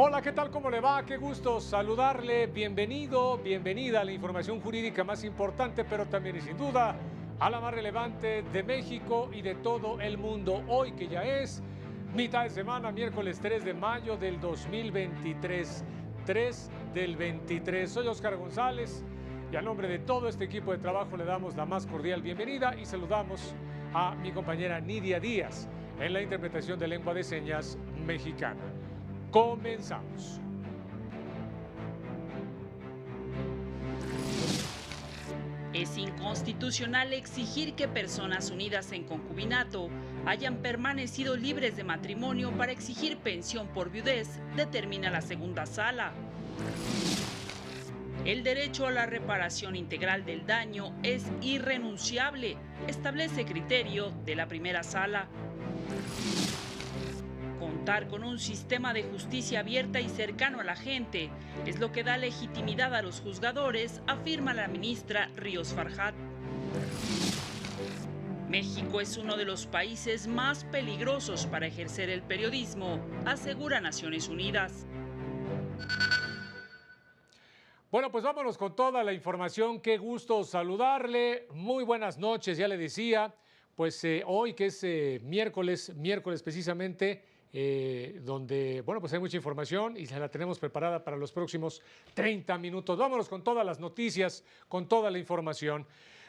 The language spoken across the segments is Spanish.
Hola, ¿qué tal? ¿Cómo le va? Qué gusto saludarle. Bienvenido, bienvenida a la información jurídica más importante, pero también y sin duda a la más relevante de México y de todo el mundo. Hoy que ya es mitad de semana, miércoles 3 de mayo del 2023. 3 del 23. Soy Óscar González y a nombre de todo este equipo de trabajo le damos la más cordial bienvenida y saludamos a mi compañera Nidia Díaz en la interpretación de lengua de señas mexicana. Comenzamos. Es inconstitucional exigir que personas unidas en concubinato hayan permanecido libres de matrimonio para exigir pensión por viudez, determina la segunda sala. El derecho a la reparación integral del daño es irrenunciable, establece criterio de la primera sala. Contar con un sistema de justicia abierta y cercano a la gente es lo que da legitimidad a los juzgadores, afirma la ministra Ríos Farjat. México es uno de los países más peligrosos para ejercer el periodismo, asegura Naciones Unidas. Bueno, pues vámonos con toda la información. Qué gusto saludarle. Muy buenas noches, ya le decía. Pues hoy que es miércoles precisamente, donde, bueno, pues hay mucha información y se la tenemos preparada para los próximos 30 minutos. Vámonos con todas las noticias, con toda la información.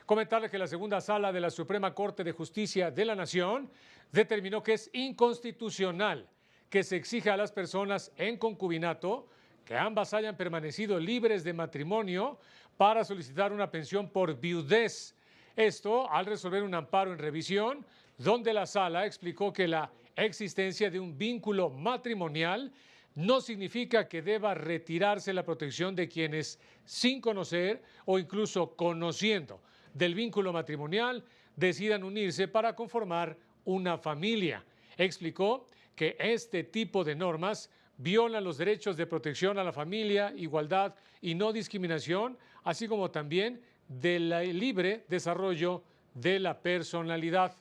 Comentarle que la segunda sala de la Suprema Corte de Justicia de la Nación determinó que es inconstitucional que se exija a las personas en concubinato que ambas hayan permanecido libres de matrimonio para solicitar una pensión por viudez. Esto al resolver un amparo en revisión, donde la sala explicó que la existencia de un vínculo matrimonial no significa que deba retirarse la protección de quienes, sin conocer o incluso conociendo del vínculo matrimonial, decidan unirse para conformar una familia. Explicó que este tipo de normas violan los derechos de protección a la familia, igualdad y no discriminación, así como también del libre desarrollo de la personalidad.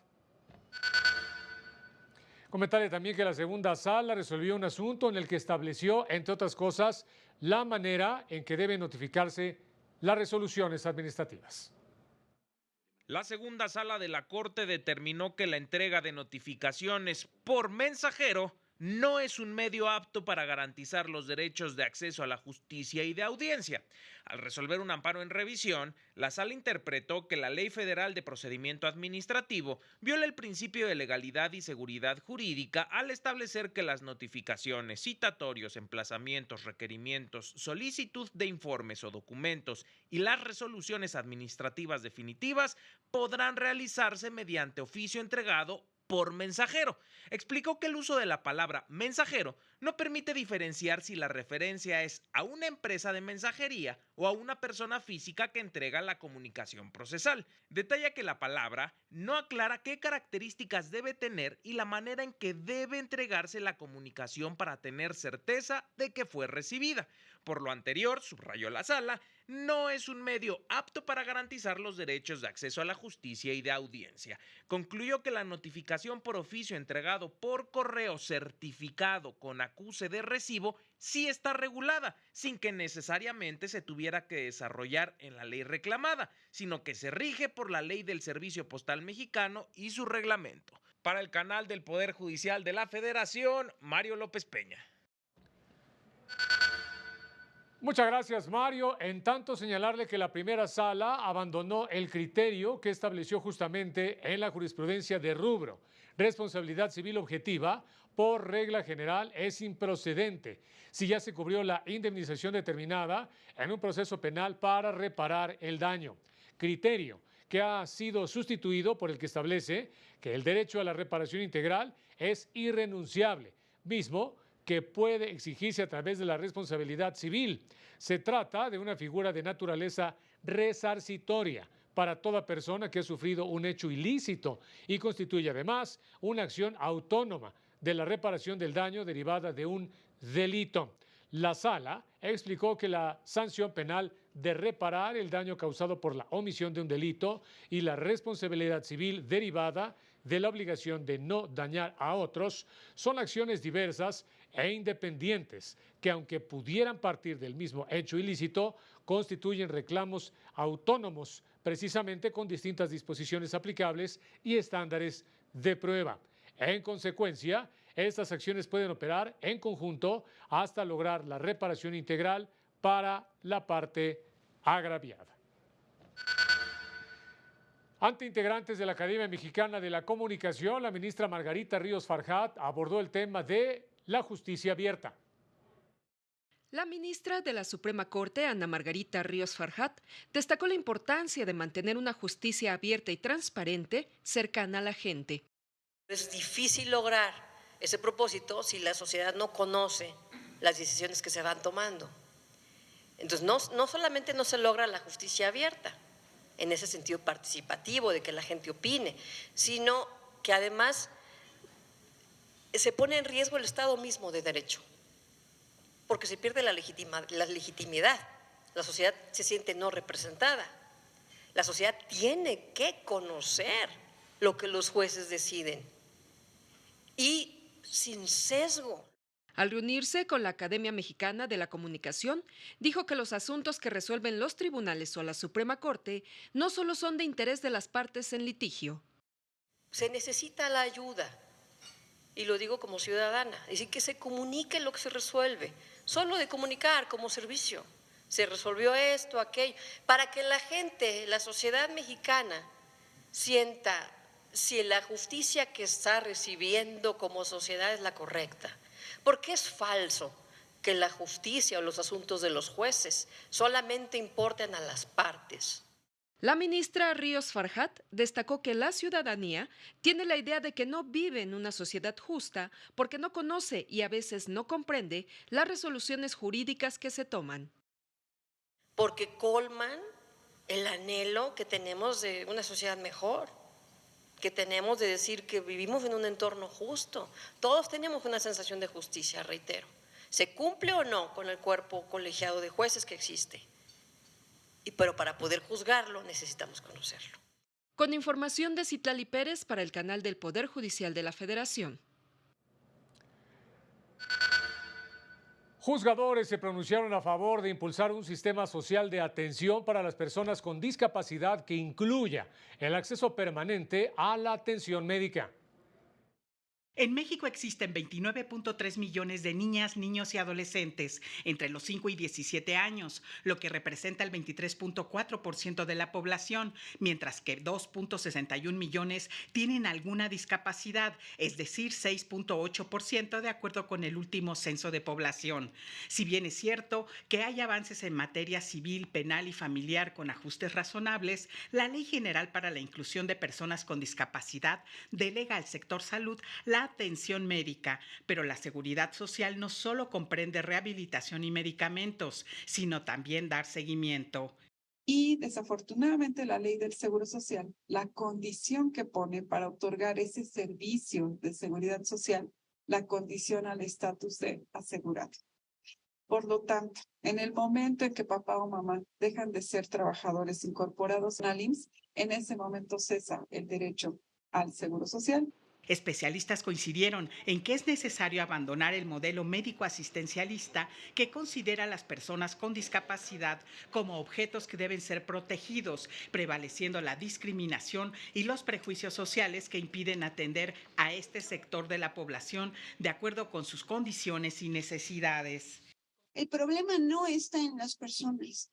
Comentarle también que la segunda sala resolvió un asunto en el que estableció, entre otras cosas, la manera en que deben notificarse las resoluciones administrativas. La segunda sala de la Corte determinó que la entrega de notificaciones por mensajero no es un medio apto para garantizar los derechos de acceso a la justicia y de audiencia. Al resolver un amparo en revisión, la sala interpretó que la Ley Federal de Procedimiento Administrativo viola el principio de legalidad y seguridad jurídica al establecer que las notificaciones, citatorios, emplazamientos, requerimientos, solicitud de informes o documentos y las resoluciones administrativas definitivas podrán realizarse mediante oficio entregado por mensajero. Explicó que el uso de la palabra mensajero no permite diferenciar si la referencia es a una empresa de mensajería o a una persona física que entrega la comunicación procesal. Detalla que la palabra no aclara qué características debe tener y la manera en que debe entregarse la comunicación para tener certeza de que fue recibida. Por lo anterior, subrayó la sala, no es un medio apto para garantizar los derechos de acceso a la justicia y de audiencia. Concluyó que la notificación por oficio entregado por correo certificado con acuse de recibo sí está regulada, sin que necesariamente se tuviera que desarrollar en la ley reclamada, sino que se rige por la Ley del Servicio Postal Mexicano y su reglamento. Para el canal del Poder Judicial de la Federación, Mario López Peña. Muchas gracias, Mario. En tanto, señalarle que la primera sala abandonó el criterio que estableció justamente en la jurisprudencia de rubro. Responsabilidad civil objetiva, por regla general, es improcedente si ya se cubrió la indemnización determinada en un proceso penal para reparar el daño. Criterio que ha sido sustituido por el que establece que el derecho a la reparación integral es irrenunciable, mismo que puede exigirse a través de la responsabilidad civil. Se trata de una figura de naturaleza resarcitoria para toda persona que ha sufrido un hecho ilícito y constituye además una acción autónoma de la reparación del daño derivada de un delito. La sala explicó que la sanción penal de reparar el daño causado por la omisión de un delito y la responsabilidad civil derivada de la obligación de no dañar a otros son acciones diversas e independientes, que aunque pudieran partir del mismo hecho ilícito, constituyen reclamos autónomos, precisamente con distintas disposiciones aplicables y estándares de prueba. En consecuencia, estas acciones pueden operar en conjunto hasta lograr la reparación integral para la parte agraviada. Ante integrantes de la Academia Mexicana de la Comunicación, la ministra Margarita Ríos Farjat abordó el tema de la justicia abierta. La ministra de la Suprema Corte, Ana Margarita Ríos Farjat, destacó la importancia de mantener una justicia abierta y transparente cercana a la gente. Es difícil lograr ese propósito si la sociedad no conoce las decisiones que se van tomando. Entonces, no solamente no se logra la justicia abierta, en ese sentido participativo, de que la gente opine, sino que además se pone en riesgo el Estado mismo de derecho, porque se pierde la legitimidad, la sociedad se siente no representada, la sociedad tiene que conocer lo que los jueces deciden y sin sesgo. Al reunirse con la Academia Mexicana de la Comunicación, dijo que los asuntos que resuelven los tribunales o la Suprema Corte no solo son de interés de las partes en litigio. Se necesita la ayuda, y lo digo como ciudadana, es decir, que se comunique lo que se resuelve, solo de comunicar como servicio. Se resolvió esto, aquello, para que la gente, la sociedad mexicana, sienta si la justicia que está recibiendo como sociedad es la correcta. Porque es falso que la justicia o los asuntos de los jueces solamente importen a las partes. La ministra Ríos Farjat destacó que la ciudadanía tiene la idea de que no vive en una sociedad justa porque no conoce y a veces no comprende las resoluciones jurídicas que se toman. Porque colman el anhelo que tenemos de una sociedad mejor, que tenemos de decir que vivimos en un entorno justo. Todos tenemos una sensación de justicia, reitero. ¿Se cumple o no con el cuerpo colegiado de jueces que existe? Pero para poder juzgarlo necesitamos conocerlo. Con información de Citlali Pérez para el canal del Poder Judicial de la Federación. Juzgadores se pronunciaron a favor de impulsar un sistema social de atención para las personas con discapacidad que incluya el acceso permanente a la atención médica. En México existen 29.3 millones de niñas, niños y adolescentes entre los 5 y 17 años, lo que representa el 23.4% de la población, mientras que 2.61 millones tienen alguna discapacidad, es decir, 6.8% de acuerdo con el último censo de población. Si bien es cierto que hay avances en materia civil, penal y familiar con ajustes razonables, la Ley General para la Inclusión de Personas con Discapacidad delega al sector salud la atención médica, pero la seguridad social no solo comprende rehabilitación y medicamentos, sino también dar seguimiento. Y desafortunadamente la ley del Seguro Social, la condición que pone para otorgar ese servicio de seguridad social, la condiciona al estatus de asegurado. Por lo tanto, en el momento en que papá o mamá dejan de ser trabajadores incorporados al IMSS, en ese momento cesa el derecho al Seguro Social. Especialistas coincidieron en que es necesario abandonar el modelo médico-asistencialista que considera a las personas con discapacidad como objetos que deben ser protegidos, prevaleciendo la discriminación y los prejuicios sociales que impiden atender a este sector de la población de acuerdo con sus condiciones y necesidades. El problema no está en las personas,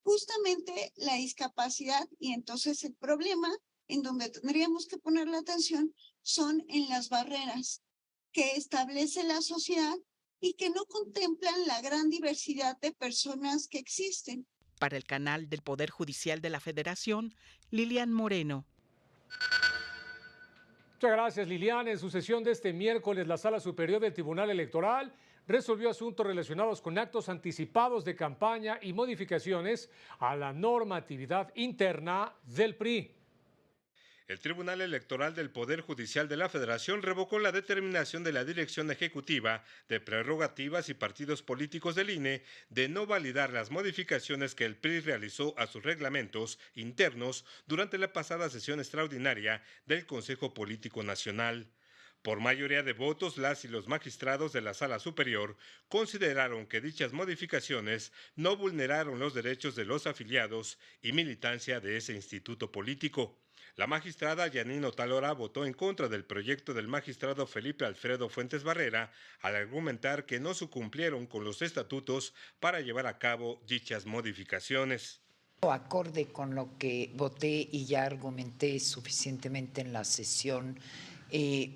justamente la discapacidad, y entonces el problema en donde tendríamos que poner la atención son en las barreras que establece la sociedad y que no contemplan la gran diversidad de personas que existen. Para el canal del Poder Judicial de la Federación, Lilian Moreno. Muchas gracias, Lilian. En su sesión de este miércoles, la Sala Superior del Tribunal Electoral resolvió asuntos relacionados con actos anticipados de campaña y modificaciones a la normatividad interna del PRI. El Tribunal Electoral del Poder Judicial de la Federación revocó la determinación de la Dirección Ejecutiva de Prerrogativas y Partidos Políticos del INE de no validar las modificaciones que el PRI realizó a sus reglamentos internos durante la pasada sesión extraordinaria del Consejo Político Nacional. Por mayoría de votos, las y los magistrados de la Sala Superior consideraron que dichas modificaciones no vulneraron los derechos de los afiliados y militancia de ese instituto político. La magistrada Yanine Otalora votó en contra del proyecto del magistrado Felipe Alfredo Fuentes Barrera al argumentar que no se cumplieron con los estatutos para llevar a cabo dichas modificaciones. Acorde con lo que voté y ya argumenté suficientemente en la sesión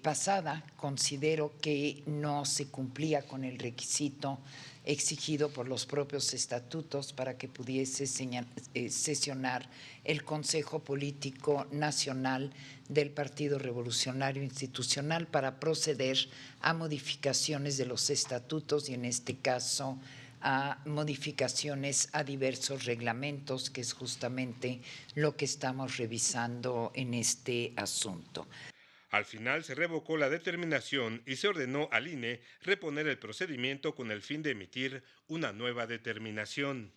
pasada, considero que no se cumplía con el requisito exigido por los propios estatutos para que pudiese sesionar el Consejo Político Nacional del Partido Revolucionario Institucional para proceder a modificaciones de los estatutos y en este caso a modificaciones a diversos reglamentos, que es justamente lo que estamos revisando en este asunto. Al final se revocó la determinación y se ordenó al INE reponer el procedimiento con el fin de emitir una nueva determinación.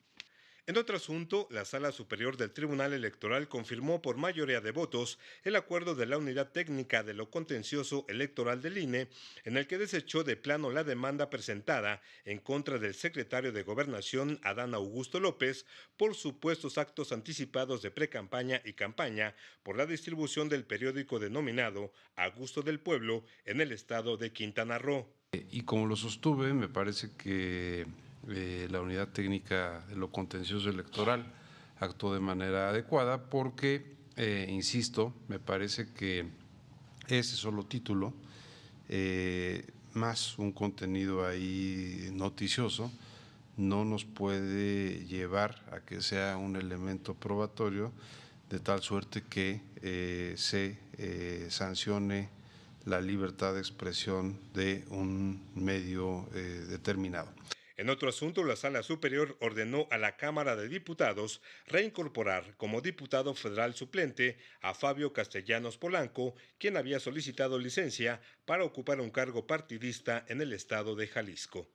En otro asunto, la Sala Superior del Tribunal Electoral confirmó por mayoría de votos el acuerdo de la Unidad Técnica de lo Contencioso Electoral del INE, en el que desechó de plano la demanda presentada en contra del secretario de Gobernación, Adán Augusto López, por supuestos actos anticipados de precampaña y campaña por la distribución del periódico denominado A Gusto del Pueblo en el estado de Quintana Roo. Y como lo sostuve, me parece que la Unidad Técnica de lo Contencioso Electoral actuó de manera adecuada porque, insisto, me parece que ese solo título, más un contenido ahí noticioso, no nos puede llevar a que sea un elemento probatorio de tal suerte que se sancione la libertad de expresión de un medio determinado. En otro asunto, la Sala Superior ordenó a la Cámara de Diputados reincorporar como diputado federal suplente a Fabio Castellanos Polanco, quien había solicitado licencia para ocupar un cargo partidista en el estado de Jalisco.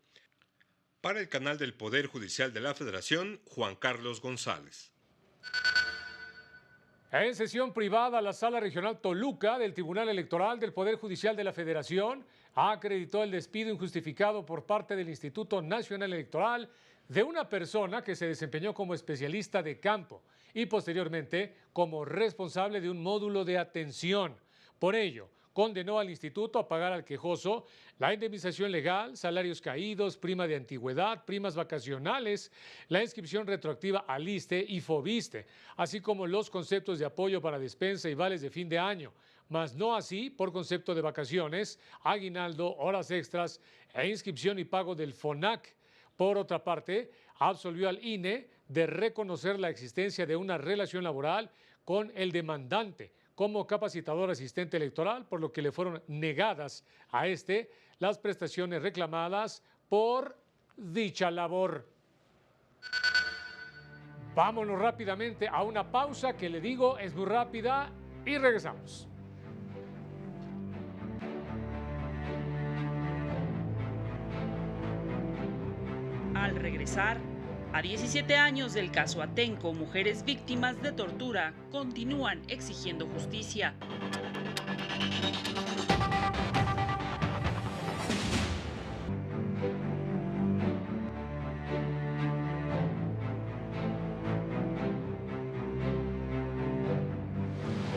Para el canal del Poder Judicial de la Federación, Juan Carlos González. En sesión privada, la Sala Regional Toluca del Tribunal Electoral del Poder Judicial de la Federación acreditó el despido injustificado por parte del Instituto Nacional Electoral de una persona que se desempeñó como especialista de campo y posteriormente como responsable de un módulo de atención. Por ello, condenó al instituto a pagar al quejoso la indemnización legal, salarios caídos, prima de antigüedad, primas vacacionales, la inscripción retroactiva al ISSSTE y FOBISSSTE, así como los conceptos de apoyo para despensa y vales de fin de año, mas no así por concepto de vacaciones, aguinaldo, horas extras e inscripción y pago del FONAC. Por otra parte, absolvió al INE de reconocer la existencia de una relación laboral con el demandante como capacitador asistente electoral, por lo que le fueron negadas a las prestaciones reclamadas por dicha labor. Vámonos rápidamente a una pausa que le digo es muy rápida y regresamos. Al regresar, a 17 años del caso Atenco, mujeres víctimas de tortura continúan exigiendo justicia.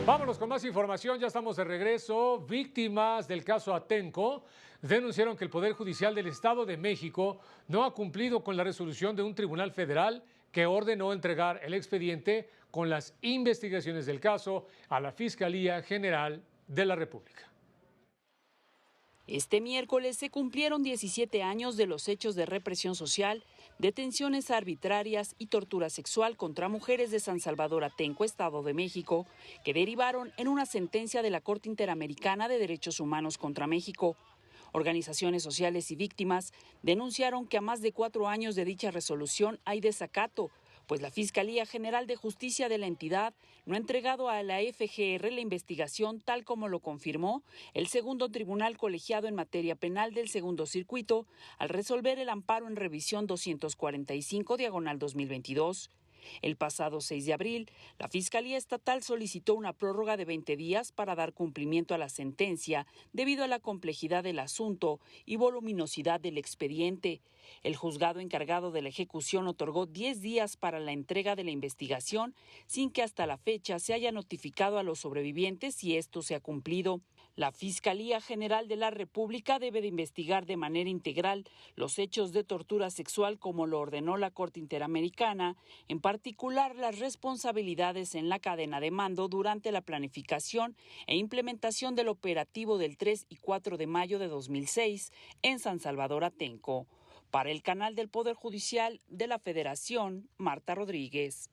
Vámonos con más información, ya estamos de regreso. Víctimas del caso Atenco denunciaron que el Poder Judicial del Estado de México no ha cumplido con la resolución de un tribunal federal que ordenó entregar el expediente con las investigaciones del caso a la Fiscalía General de la República. Este miércoles se cumplieron 17 años de los hechos de represión social, detenciones arbitrarias y tortura sexual contra mujeres de San Salvador Atenco, Estado de México, que derivaron en una sentencia de la Corte Interamericana de Derechos Humanos contra México. Organizaciones sociales y víctimas denunciaron que a más de 4 años de dicha resolución hay desacato, pues la Fiscalía General de Justicia de la entidad no ha entregado a la FGR la investigación tal como lo confirmó el segundo tribunal colegiado en materia penal del segundo circuito al resolver el amparo en revisión 245/2022. El pasado 6 de abril, la Fiscalía Estatal solicitó una prórroga de 20 días para dar cumplimiento a la sentencia debido a la complejidad del asunto y voluminosidad del expediente. El juzgado encargado de la ejecución otorgó 10 días para la entrega de la investigación sin que hasta la fecha se haya notificado a los sobrevivientes si esto se ha cumplido. La Fiscalía General de la República debe de investigar de manera integral los hechos de tortura sexual como lo ordenó la Corte Interamericana, en particular las responsabilidades en la cadena de mando durante la planificación e implementación del operativo del 3 y 4 de mayo de 2006 en San Salvador Atenco. Para el canal del Poder Judicial de la Federación, Marta Rodríguez.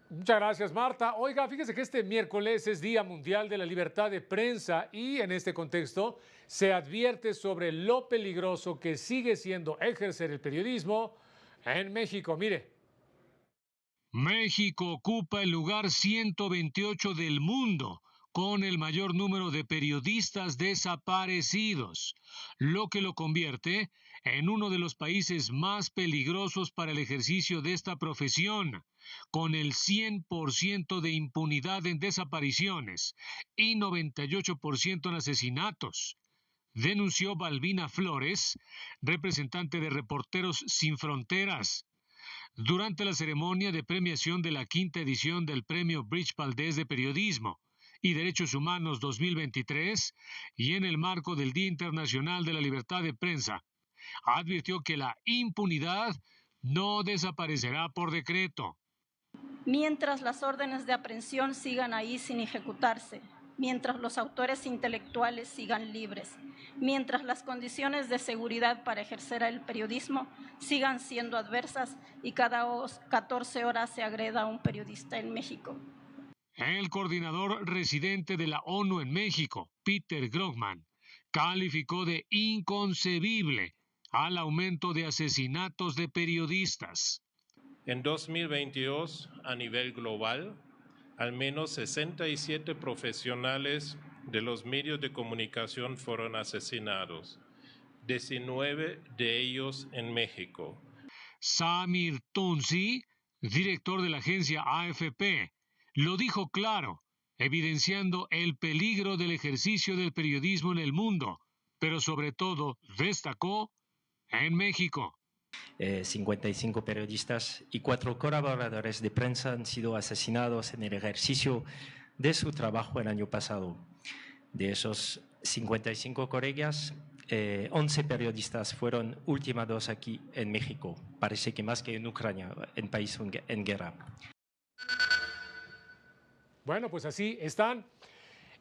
Muchas gracias, Marta. Oiga, fíjese que este miércoles es Día Mundial de la Libertad de Prensa y en este contexto se advierte sobre lo peligroso que sigue siendo ejercer el periodismo en México. Mire. México ocupa el lugar 128 del mundo con el mayor número de periodistas desaparecidos, lo que lo convierte en uno de los países más peligrosos para el ejercicio de esta profesión, con el 100% de impunidad en desapariciones y 98% en asesinatos, denunció Balbina Flores, representante de Reporteros Sin Fronteras, durante la ceremonia de premiación de la 5ª edición del Premio Bridge Valdés de Periodismo y Derechos Humanos 2023 y en el marco del Día Internacional de la Libertad de Prensa. Advirtió que la impunidad no desaparecerá por decreto. Mientras las órdenes de aprehensión sigan ahí sin ejecutarse, mientras los autores intelectuales sigan libres, mientras las condiciones de seguridad para ejercer el periodismo sigan siendo adversas y cada 14 horas se agreda a un periodista en México. El coordinador residente de la ONU en México, Peter Grogman, calificó de inconcebible al aumento de asesinatos de periodistas. En 2022, a nivel global, al menos 67 profesionales de los medios de comunicación fueron asesinados, 19 de ellos en México. Samir Tunsi, director de la agencia AFP, lo dijo claro, evidenciando el peligro del ejercicio del periodismo en el mundo, pero sobre todo destacó en México. 55 periodistas y 4 colaboradores de prensa han sido asesinados en el ejercicio de su trabajo el año pasado. De esos 55 colegas, 11 periodistas fueron ultimados aquí en México. Parece que más que en Ucrania, en país en guerra. Bueno, pues así están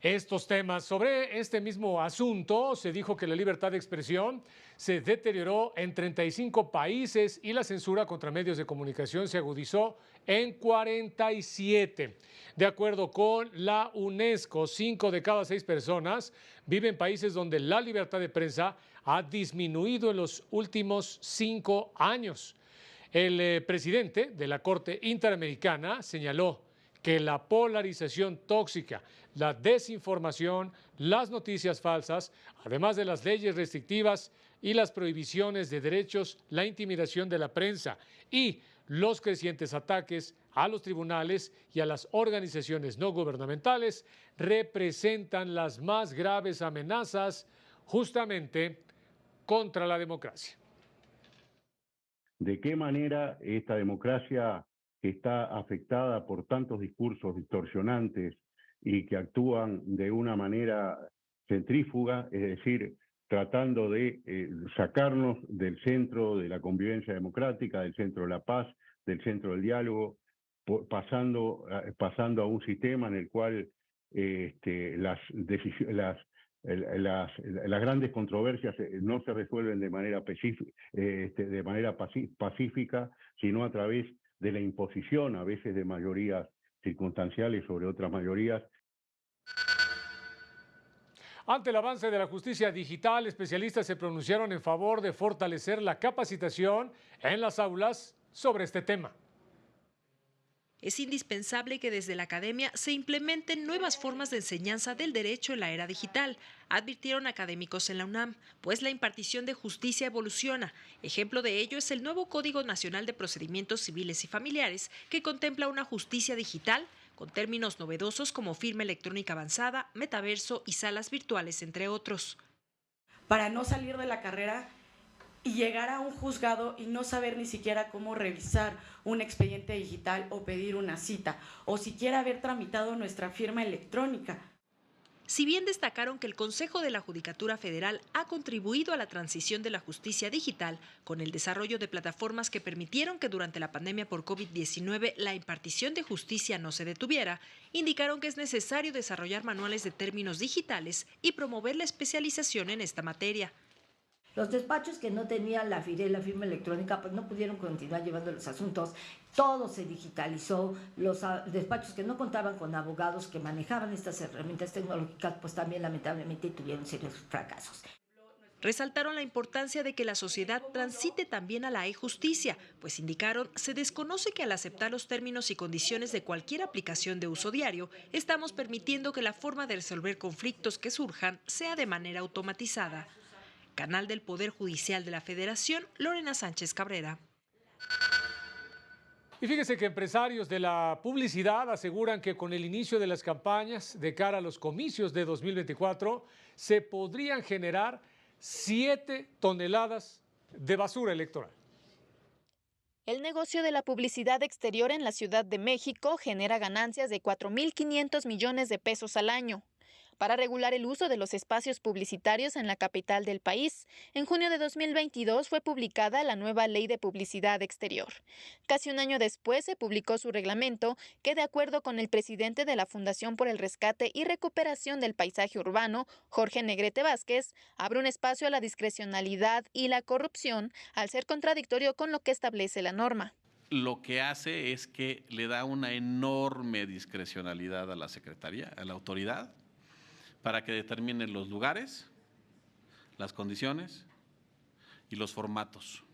estos temas. Sobre este mismo asunto, se dijo que la libertad de expresión se deterioró en 35 países y la censura contra medios de comunicación se agudizó en 47. De acuerdo con la UNESCO, 5 de cada 6 personas viven en países donde la libertad de prensa ha disminuido en los últimos 5 años. El presidente de la Corte Interamericana señaló que la polarización tóxica, la desinformación, las noticias falsas, además de las leyes restrictivas y las prohibiciones de derechos, la intimidación de la prensa y los crecientes ataques a los tribunales y a las organizaciones no gubernamentales representan las más graves amenazas justamente contra la democracia. ¿De qué manera esta democracia que está afectada por tantos discursos distorsionantes y que actúan de una manera centrífuga, es decir, tratando de sacarnos del centro de la convivencia democrática, del centro de la paz, del centro del diálogo, pasando a un sistema en el cual las grandes controversias no se resuelven de manera pacífica, sino a través de la imposición, a veces de mayorías circunstanciales sobre otras mayorías. Ante el avance de la justicia digital, especialistas se pronunciaron en favor de fortalecer la capacitación en las aulas sobre este tema. es indispensable que desde la academia se implementen nuevas formas de enseñanza del derecho en la era digital, advirtieron académicos en la UNAM, pues la impartición de justicia evoluciona. Ejemplo de ello es el nuevo Código Nacional de Procedimientos Civiles y Familiares, que contempla una justicia digital con términos novedosos como firma electrónica avanzada, metaverso y salas virtuales, entre otros. Para no salir de la carrera y llegar a un juzgado y no saber ni siquiera cómo revisar un expediente digital o pedir una cita, o siquiera haber tramitado nuestra firma electrónica. Si bien destacaron que el Consejo de la Judicatura Federal ha contribuido a la transición de la justicia digital con el desarrollo de plataformas que permitieron que durante la pandemia por COVID-19 la impartición de justicia no se detuviera, indicaron que es necesario desarrollar manuales de términos digitales y promover la especialización en esta materia. Los despachos que no tenían la firma electrónica, pues no pudieron continuar llevando los asuntos. Todo se digitalizó. Los despachos que no contaban con abogados que manejaban estas herramientas tecnológicas, pues también lamentablemente tuvieron serios fracasos. Resaltaron la importancia de que la sociedad transite también a la e-justicia, pues indicaron, se desconoce que al aceptar los términos y condiciones de cualquier aplicación de uso diario, estamos permitiendo que la forma de resolver conflictos que surjan sea de manera automatizada. Canal del Poder Judicial de la Federación, Lorena Sánchez Cabrera. Y fíjese que empresarios de la publicidad aseguran que con el inicio de las campañas de cara a los comicios de 2024 se podrían generar 7 toneladas de basura electoral. El negocio de la publicidad exterior en la Ciudad de México genera ganancias de 4.500 millones de pesos al año. Para regular el uso de los espacios publicitarios en la capital del país, en junio de 2022 fue publicada la nueva Ley de Publicidad Exterior. Casi un año después se publicó su reglamento que, de acuerdo con el presidente de la Fundación por el Rescate y Recuperación del Paisaje Urbano, Jorge Negrete Vázquez, abre un espacio a la discrecionalidad y la corrupción al ser contradictorio con lo que establece la norma. Lo que hace es que le da una enorme discrecionalidad a la Secretaría, a la autoridad, para que determinen los lugares, las condiciones y los formatos.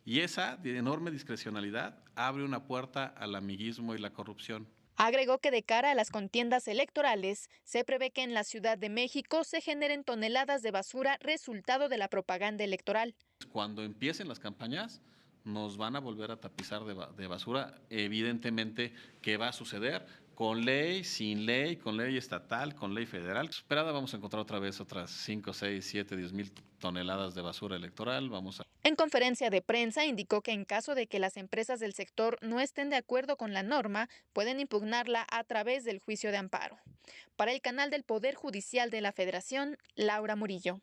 Y esa enorme discrecionalidad abre una puerta al amiguismo y la corrupción. Agregó que de cara a las contiendas electorales, se prevé que en la Ciudad de México se generen toneladas de basura resultado de la propaganda electoral. Cuando empiecen las campañas, nos van a volver a tapizar de basura. Evidentemente, ¿qué va a suceder? Con ley, sin ley, con ley estatal, con ley federal. Esperada vamos a encontrar otra vez otras 5, 6, 7, 10 mil toneladas de basura electoral. En conferencia de prensa indicó que en caso de que las empresas del sector no estén de acuerdo con la norma, pueden impugnarla a través del juicio de amparo. Para el Canal del Poder Judicial de la Federación, Laura Murillo.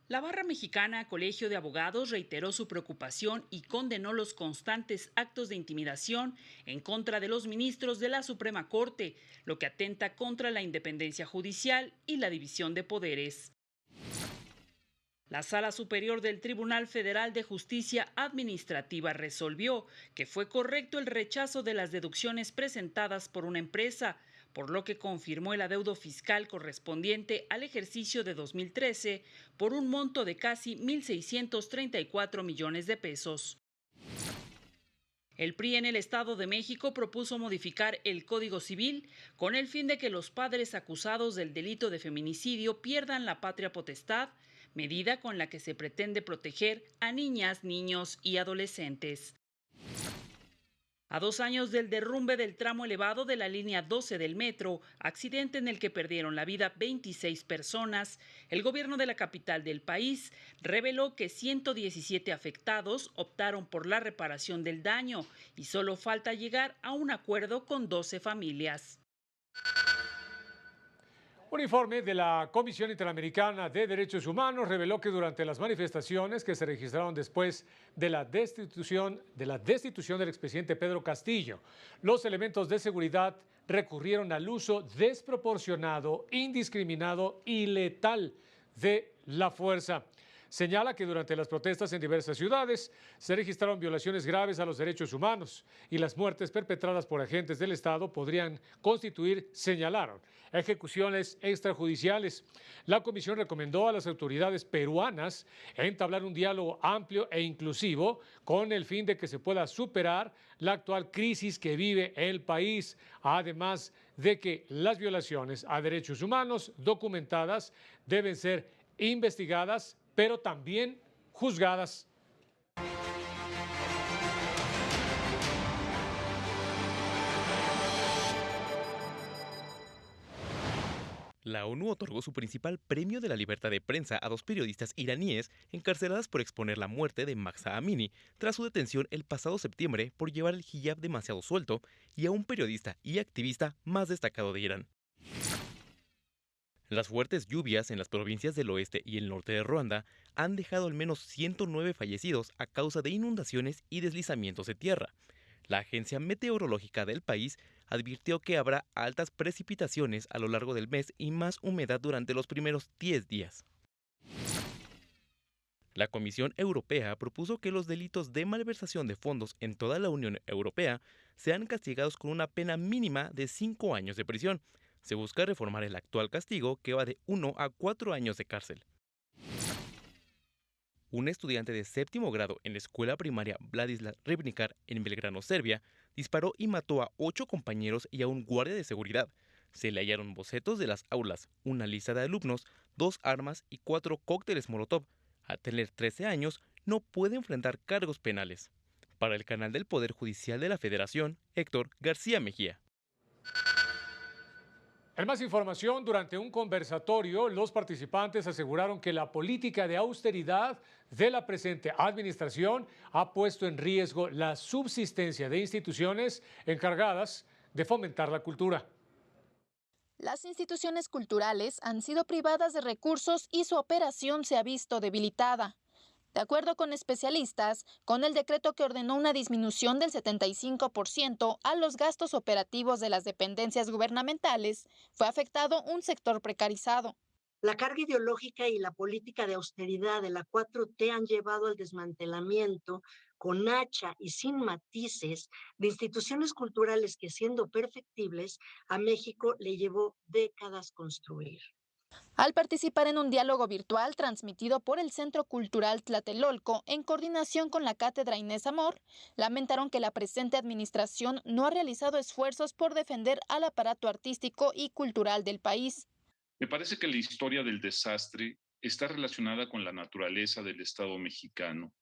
La Barra Mexicana Colegio de Abogados reiteró su preocupación y condenó los constantes actos de intimidación en contra de los ministros de la Suprema Corte, lo que atenta contra la independencia judicial y la división de poderes. La Sala Superior del Tribunal Federal de Justicia Administrativa resolvió que fue correcto el rechazo de las deducciones presentadas por una empresa, por lo que confirmó el adeudo fiscal correspondiente al ejercicio de 2013 por un monto de casi 1.634 millones de pesos. El PRI en el Estado de México propuso modificar el Código Civil con el fin de que los padres acusados del delito de feminicidio pierdan la patria potestad, medida con la que se pretende proteger a niñas, niños y adolescentes. A 2 años del derrumbe del tramo elevado de la línea 12 del metro, accidente en el que perdieron la vida 26 personas, el gobierno de la capital del país reveló que 117 afectados optaron por la reparación del daño y solo falta llegar a un acuerdo con 12 familias. Un informe de la Comisión Interamericana de Derechos Humanos reveló que durante las manifestaciones que se registraron después de la destitución del expresidente Pedro Castillo, los elementos de seguridad recurrieron al uso desproporcionado, indiscriminado y letal de la fuerza. señala que durante las protestas en diversas ciudades se registraron violaciones graves a los derechos humanos y las muertes perpetradas por agentes del Estado podrían constituir, señalaron, ejecuciones extrajudiciales. La comisión recomendó a las autoridades peruanas entablar un diálogo amplio e inclusivo con el fin de que se pueda superar la actual crisis que vive el país, además de que las violaciones a derechos humanos documentadas deben ser investigadas, pero también juzgadas. La ONU otorgó su principal premio de la libertad de prensa a 2 periodistas iraníes encarceladas por exponer la muerte de Mahsa Amini tras su detención el pasado septiembre por llevar el hijab demasiado suelto, y a un periodista y activista más destacado de Irán. Las fuertes lluvias en las provincias del oeste y el norte de Ruanda han dejado al menos 109 fallecidos a causa de inundaciones y deslizamientos de tierra. La agencia meteorológica del país advirtió que habrá altas precipitaciones a lo largo del mes y más humedad durante los primeros 10 días. La Comisión Europea propuso que los delitos de malversación de fondos en toda la Unión Europea sean castigados con una pena mínima de 5 años de prisión. Se busca reformar el actual castigo, que va de 1 a 4 años de cárcel. Un estudiante de 7º grado en la escuela primaria Vladislav Ribnikar en Belgrano, Serbia, disparó y mató a 8 compañeros y a un guardia de seguridad. Se le hallaron bocetos de las aulas, una lista de alumnos, 2 armas y 4 cócteles Molotov. Al tener 13 años, no puede enfrentar cargos penales. Para el canal del Poder Judicial de la Federación, Héctor García Mejía. En más información, durante un conversatorio, los participantes aseguraron que la política de austeridad de la presente administración ha puesto en riesgo la subsistencia de instituciones encargadas de fomentar la cultura. Las instituciones culturales han sido privadas de recursos y su operación se ha visto debilitada. De acuerdo con especialistas, con el decreto que ordenó una disminución del 75% a los gastos operativos de las dependencias gubernamentales, fue afectado un sector precarizado. La carga ideológica y la política de austeridad de la 4T han llevado al desmantelamiento con hacha y sin matices de instituciones culturales que, siendo perfectibles, a México le llevó décadas construir. Al participar en un diálogo virtual transmitido por el Centro Cultural Tlatelolco en coordinación con la Cátedra Inés Amor, lamentaron que la presente administración no ha realizado esfuerzos por defender al aparato artístico y cultural del país. Me parece que la historia del desastre está relacionada con la naturaleza del Estado mexicano,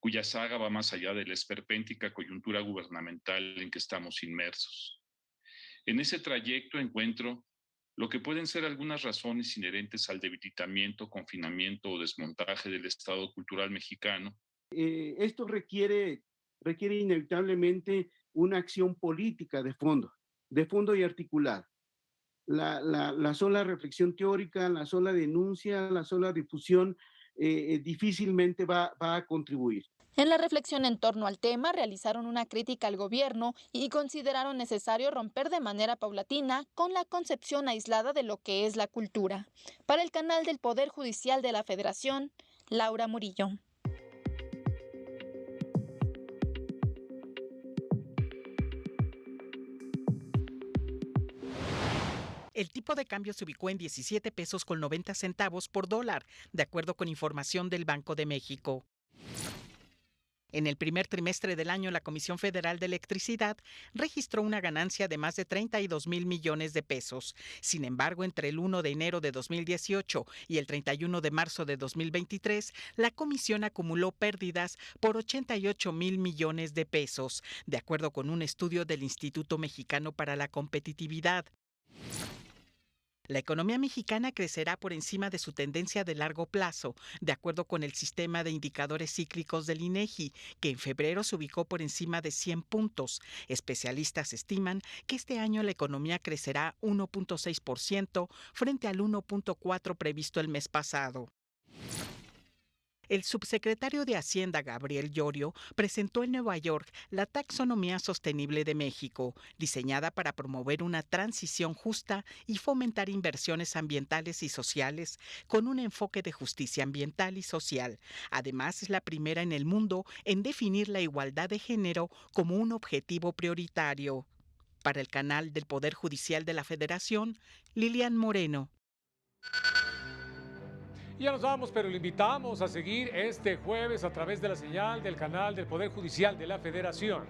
cuya saga va más allá de la esperpéntica coyuntura gubernamental en que estamos inmersos. En ese trayecto encuentro lo que pueden ser algunas razones inherentes al debilitamiento, confinamiento o desmontaje del Estado cultural mexicano. Esto requiere inevitablemente una acción política de fondo y articulada. La sola reflexión teórica, la sola denuncia, la sola difusión difícilmente va a contribuir. En la reflexión en torno al tema, realizaron una crítica al gobierno y consideraron necesario romper de manera paulatina con la concepción aislada de lo que es la cultura. Para el canal del Poder Judicial de la Federación, Laura Murillo. El tipo de cambio se ubicó en 17 pesos con 90 centavos por dólar, de acuerdo con información del Banco de México. En el primer trimestre del año, la Comisión Federal de Electricidad registró una ganancia de más de 32,000 millones de pesos. Sin embargo, entre el 1 de enero de 2018 y el 31 de marzo de 2023, la comisión acumuló pérdidas por 88,000 millones de pesos, de acuerdo con un estudio del Instituto Mexicano para la Competitividad. La economía mexicana crecerá por encima de su tendencia de largo plazo, de acuerdo con el sistema de indicadores cíclicos del INEGI, que en febrero se ubicó por encima de 100 puntos. Especialistas estiman que este año la economía crecerá 1.6% frente al 1.4% previsto el mes pasado. El subsecretario de Hacienda, Gabriel Llorio, presentó en Nueva York la Taxonomía Sostenible de México, diseñada para promover una transición justa y fomentar inversiones ambientales y sociales con un enfoque de justicia ambiental y social. Además, es la primera en el mundo en definir la igualdad de género como un objetivo prioritario. Para el canal del Poder Judicial de la Federación, Lilian Moreno. Ya nos vamos, pero le invitamos a seguir este jueves a través de la señal del canal del Poder Judicial de la Federación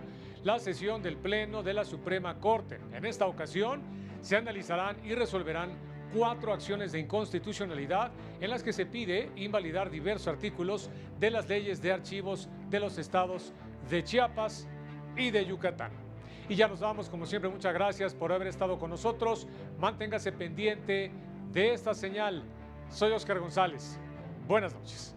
la sesión del Pleno de la Suprema Corte. En esta ocasión se analizarán y resolverán 4 acciones de inconstitucionalidad en las que se pide invalidar diversos artículos de las leyes de archivos de los estados de Chiapas y de Yucatán. Y ya nos vamos, como siempre, muchas gracias por haber estado con nosotros. Manténgase pendiente de esta señal. Soy Oscar González. Buenas noches.